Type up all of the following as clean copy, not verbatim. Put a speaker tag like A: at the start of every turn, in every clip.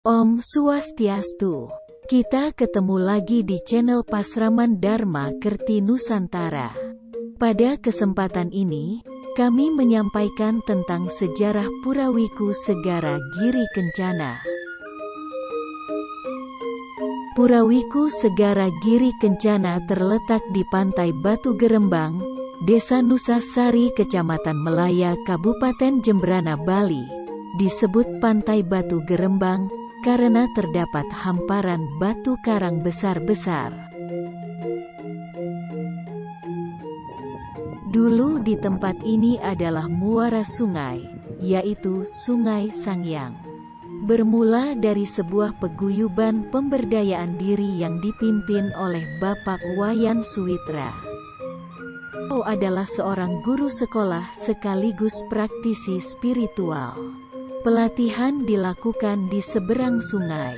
A: Om Swastiastu. Kita ketemu lagi di channel Pasraman Dharma Kerti Nusantara. Pada kesempatan ini, kami menyampaikan tentang sejarah Purawiku Segara Giri Kencana. Purawiku Segara Giri Kencana terletak di Pantai Batu Gerembang, Desa Nusasari, Kecamatan Melaya, Kabupaten Jembrana, Bali. Disebut Pantai Batu Gerembang karena terdapat hamparan batu karang besar-besar. Dulu di tempat ini adalah muara sungai, yaitu Sungai Sangyang. Bermula dari sebuah paguyuban pemberdayaan diri yang dipimpin oleh Bapak Wayan Suwitra. Beliau adalah seorang guru sekolah sekaligus praktisi spiritual. Pelatihan dilakukan di seberang sungai.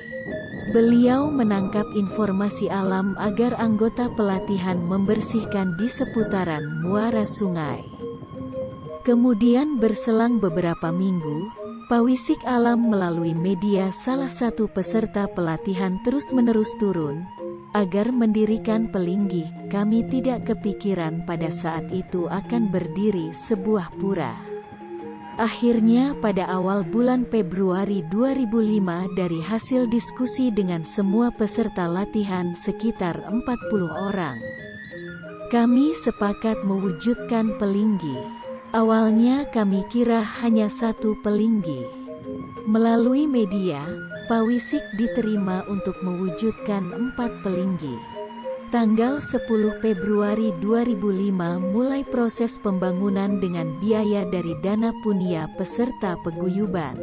A: Beliau menangkap informasi alam agar anggota pelatihan membersihkan di seputaran muara sungai. Kemudian berselang beberapa minggu, Pawisik Alam melalui media salah satu peserta pelatihan terus-menerus turun, agar mendirikan Pelinggih. Kami tidak kepikiran pada saat itu akan berdiri sebuah pura. Akhirnya pada awal bulan Februari 2005 dari hasil diskusi dengan semua peserta latihan sekitar 40 orang, kami sepakat mewujudkan Pelinggih. Awalnya kami kira hanya satu Pelinggih. Melalui media, Pawisik diterima untuk mewujudkan 4 Pelinggih. Tanggal 10 Februari 2005 mulai proses pembangunan dengan biaya dari dana punia peserta paguyuban.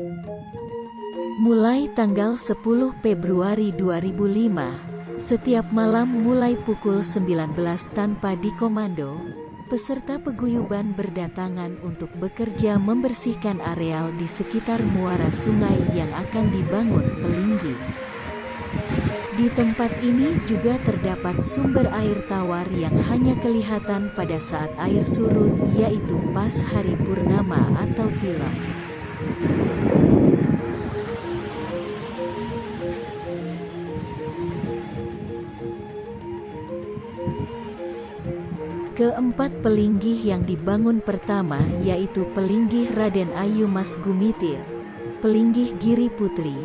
A: Mulai tanggal 10 Februari 2005, setiap malam mulai pukul 19 tanpa dikomando, peserta paguyuban berdatangan untuk bekerja membersihkan areal di sekitar muara sungai yang akan dibangun Pelinggih. Di tempat ini juga terdapat sumber air tawar yang hanya kelihatan pada saat air surut, yaitu pas hari purnama atau tilam. Keempat Pelinggih yang dibangun pertama yaitu Pelinggih Raden Ayu Mas Gumitir, Pelinggih Giri Putri,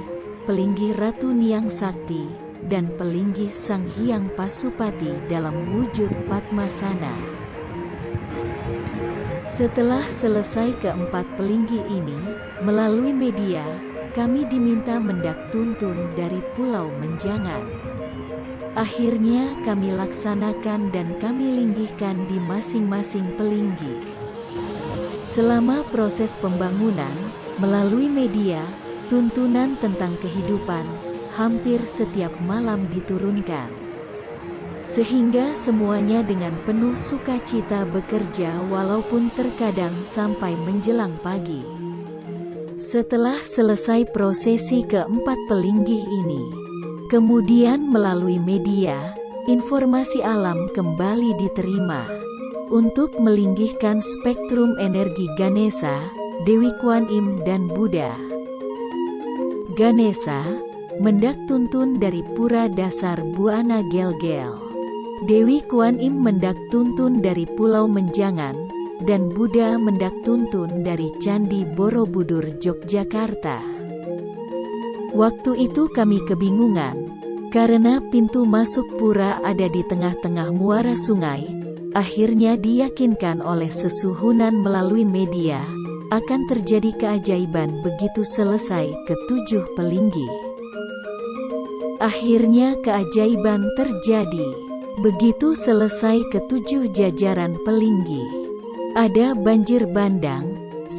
A: Pelinggih Ratu Niang Sakti, dan Pelinggih Sang Hyang Pasupati dalam wujud Padmasana. Setelah selesai keempat Pelinggih ini, melalui media, kami diminta mendak tuntun dari Pulau Menjangan. Akhirnya kami laksanakan dan kami linggihkan di masing-masing Pelinggih. Selama proses pembangunan, melalui media, tuntunan tentang kehidupan hampir setiap malam diturunkan. Sehingga semuanya dengan penuh sukacita bekerja walaupun terkadang sampai menjelang pagi. Setelah selesai prosesi keempat Pelinggih ini, kemudian melalui media, informasi alam kembali diterima untuk melinggihkan spektrum energi Ganesha, Dewi Kuan Im dan Buddha. Ganesha mendak tuntun dari Pura Dasar Buana Gel-Gel. Dewi Kuan Im mendak tuntun dari Pulau Menjangan, dan Buddha mendak tuntun dari Candi Borobudur, Yogyakarta. Waktu itu kami kebingungan, karena pintu masuk pura ada di tengah-tengah muara sungai. Akhirnya diyakinkan oleh sesuhunan melalui media, akan terjadi keajaiban begitu selesai ke-7 Pelinggih. Akhirnya keajaiban terjadi. Begitu selesai ke-7 jajaran Pelinggih, ada banjir bandang,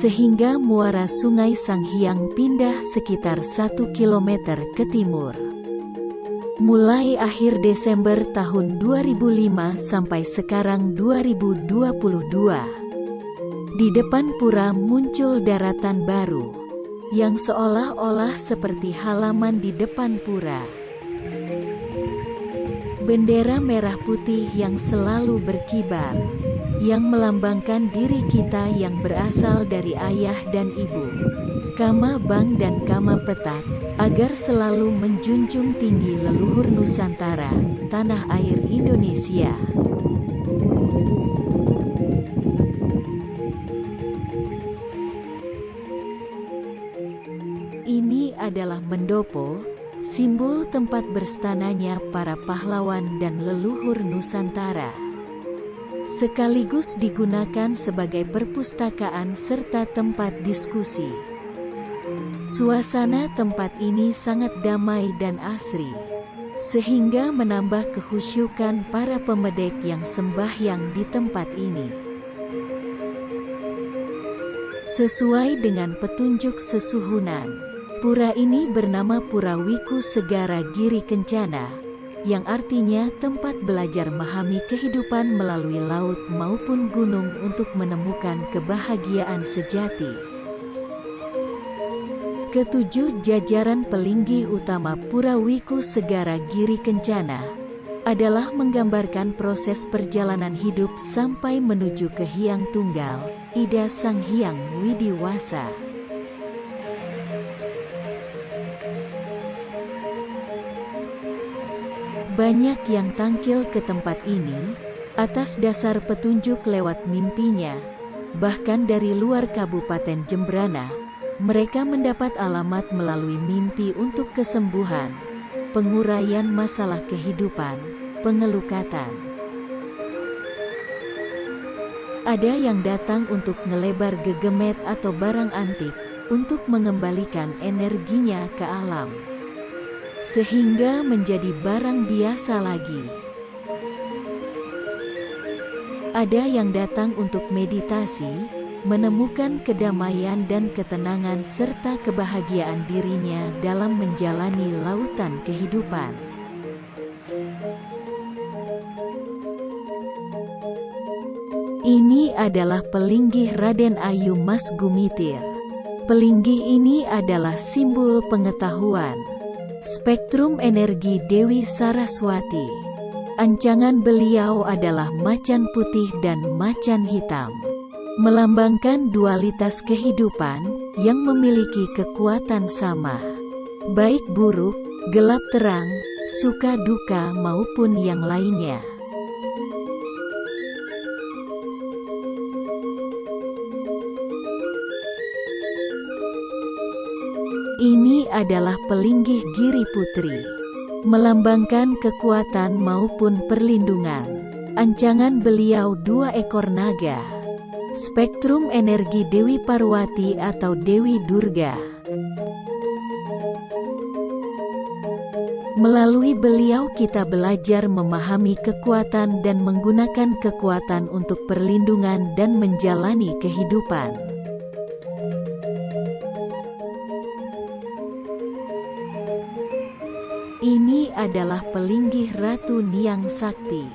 A: sehingga muara sungai Sang Hyang pindah sekitar 1 km ke timur. Mulai akhir Desember tahun 2005 sampai sekarang 2022, di depan pura muncul daratan baru, yang seolah-olah seperti halaman di depan pura. Bendera merah putih yang selalu berkibar, yang melambangkan diri kita yang berasal dari ayah dan ibu. Kama Bang dan Kama Petak, agar selalu menjunjung tinggi leluhur Nusantara, tanah air Indonesia. Ini adalah Mendopo, simbol tempat berstananya para pahlawan dan leluhur Nusantara. Sekaligus digunakan sebagai perpustakaan serta tempat diskusi. Suasana tempat ini sangat damai dan asri, sehingga menambah kehusyukan para pemedek yang sembahyang di tempat ini. Sesuai dengan petunjuk sesuhunan, pura ini bernama Pura Wiku Segara Giri Kencana, yang artinya tempat belajar memahami kehidupan melalui laut maupun gunung untuk menemukan kebahagiaan sejati. Ketujuh jajaran pelinggih utama Pura Wiku Segara Giri Kencana adalah menggambarkan proses perjalanan hidup sampai menuju ke Hyang Tunggal, Ida Sang Hyang Widiwasa. Banyak yang tangkil ke tempat ini, atas dasar petunjuk lewat mimpinya, bahkan dari luar Kabupaten Jembrana, mereka mendapat alamat melalui mimpi untuk kesembuhan, penguraian masalah kehidupan, pengelukatan. Ada yang datang untuk ngelebar gegemet atau barang antik, untuk mengembalikan energinya ke alam, sehingga menjadi barang biasa lagi. Ada yang datang untuk meditasi, menemukan kedamaian dan ketenangan serta kebahagiaan dirinya dalam menjalani lautan kehidupan. Ini adalah pelinggih Raden Ayu Mas Gumitir. Pelinggih ini adalah simbol pengetahuan. Spektrum energi Dewi Saraswati. Ancangan beliau adalah macan putih dan macan hitam, melambangkan dualitas kehidupan yang memiliki kekuatan sama, baik buruk, gelap terang, suka duka maupun yang lainnya. Ini adalah pelinggih Giri Putri, melambangkan kekuatan maupun perlindungan. Ancangan beliau 2 ekor naga. Spektrum energi Dewi Parwati atau Dewi Durga. Melalui beliau kita belajar memahami kekuatan dan menggunakan kekuatan untuk perlindungan dan menjalani kehidupan. Ini adalah pelinggih Ratu Niang Sakti,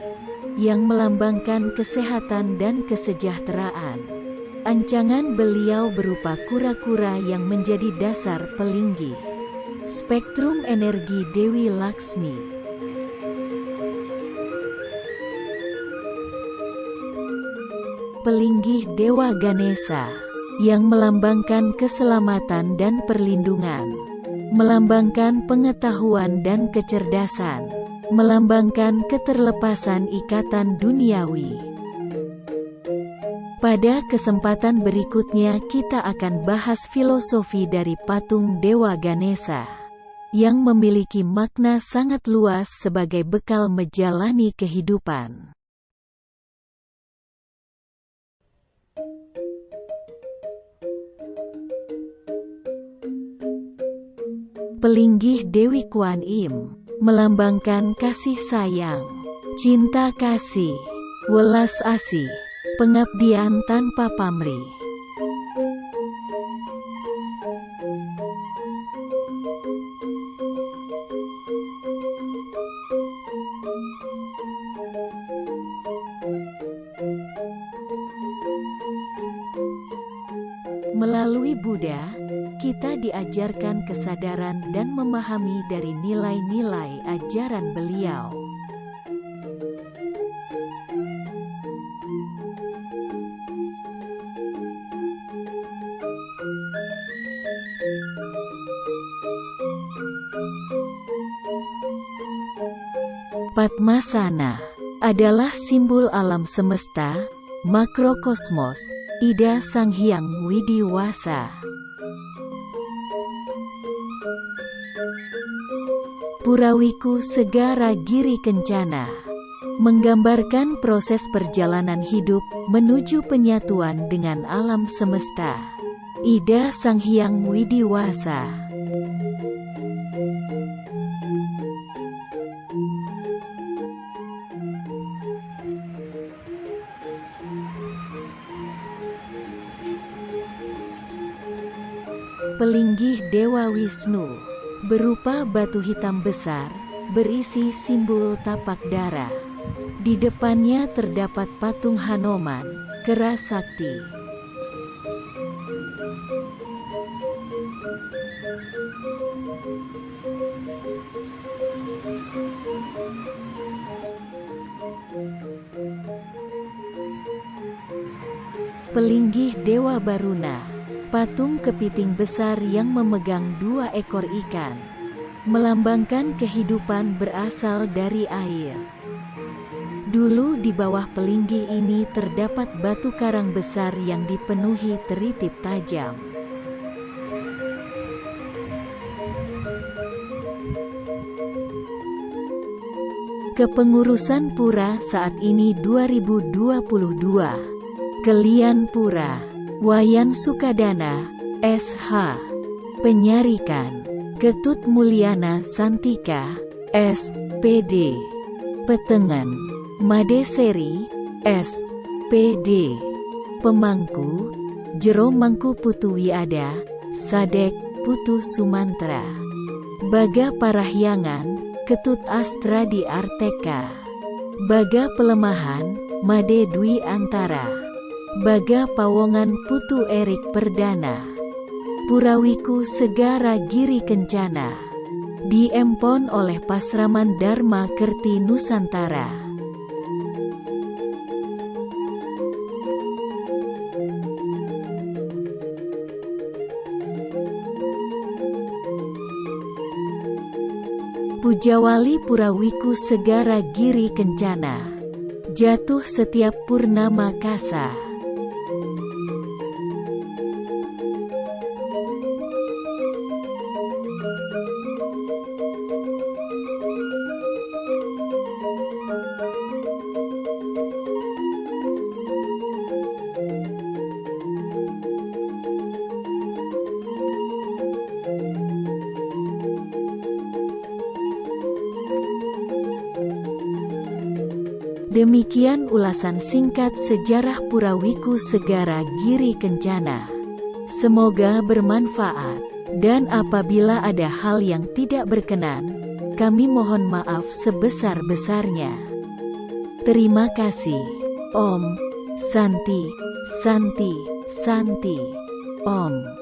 A: yang melambangkan kesehatan dan kesejahteraan. Ancangan beliau berupa kura-kura yang menjadi dasar pelinggih. Spektrum energi Dewi Laksmi. Pelinggih Dewa Ganesha, yang melambangkan keselamatan dan perlindungan. Melambangkan pengetahuan dan kecerdasan. Melambangkan keterlepasan ikatan duniawi. Pada kesempatan berikutnya kita akan bahas filosofi dari patung Dewa Ganesha, yang memiliki makna sangat luas sebagai bekal menjalani kehidupan. Pelinggih Dewi Kuan Im, melambangkan kasih sayang, cinta kasih, welas asih, pengabdian tanpa pamrih. Melalui Buddha, kita diajarkan kesadaran dan memahami dari nilai-nilai ajaran beliau. Padmasana adalah simbol alam semesta, makrokosmos, Ida Sang Hyang Widiwasa. Purawiku Segara Giri Kencana menggambarkan proses perjalanan hidup menuju penyatuan dengan alam semesta. Ida Sang Hyang Widiwasa. Pelinggih Dewa Wisnu berupa batu hitam besar, berisi simbol tapak dara. Di depannya terdapat patung Hanoman, kera sakti. Pelinggih Dewa Baruna, patung kepiting besar yang memegang 2 ekor ikan, melambangkan kehidupan berasal dari air. Dulu di bawah pelinggih ini terdapat batu karang besar yang dipenuhi teritip tajam. Kepengurusan pura saat ini 2022. Kelian Pura, Wayan Sukadana, SH. Penyarikan, Ketut Mulyana Santika, SPD. Petengan, Made Seri, SPD. Pemangku, Jero Mangku Putu Wiada, Sadek, Putu Sumantra. Baga Parahyangan, Ketut Astra di Arteka. Baga Pelemahan, Made Dwi Antara. Baga Pawongan Putu Erik Perdana. Purawiku Segara Giri Kencana diempon oleh Pasraman Dharma Kerti Nusantara. Pujawali Purawiku Segara Giri Kencana jatuh setiap purnama kasa. Demikian ulasan singkat sejarah Purawiku Segara Giri Kencana. Semoga bermanfaat, dan apabila ada hal yang tidak berkenan, kami mohon maaf sebesar-besarnya. Terima kasih. Om Santi, Santi, Santi. Om.